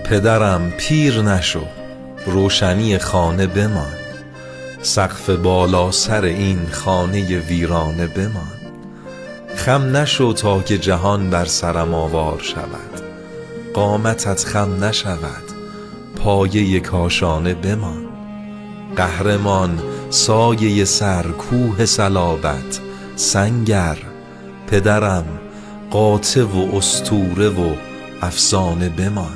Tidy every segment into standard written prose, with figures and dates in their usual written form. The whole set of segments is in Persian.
پدرم پیر نشو، روشنی خانه بمان، سقف بالا سر این خانه ویرانه بمان. خم نشو تا که جهان بر سرم آوار شود، قامتت خم نشود، پایه کاشانه بمان. قهرمان سایه سر کوه صلابت سنگر، پدرم قاطع و اسطوره و افسانه بمان.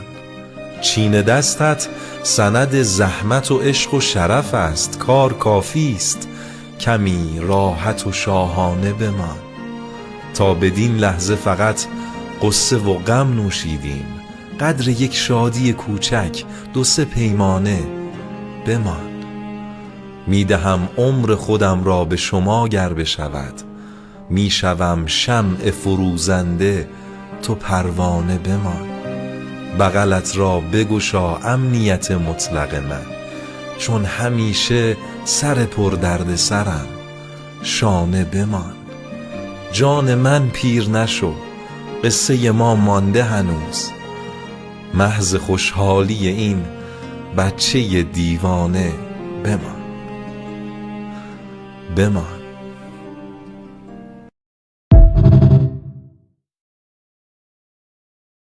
چین دستت سند زحمت و عشق و شرف است، کار کافی است، کمی راحت و شاهانه بمان. تا بدین لحظه فقط غصه و غم نوشیدیم، قدر یک شادی کوچک دو سه پیمانه بمان. میدهم عمر خودم را به شما گر بشود، میشوم شمع فروزنده تو پروانه بمان. بغلت را بگشا امنیت مطلق من، چون همیشه سر پر درد سرم شانه بمان. جان من پیر نشو، قصه ما مانده هنوز، محض خوشحالی این بچه دیوانه بمان.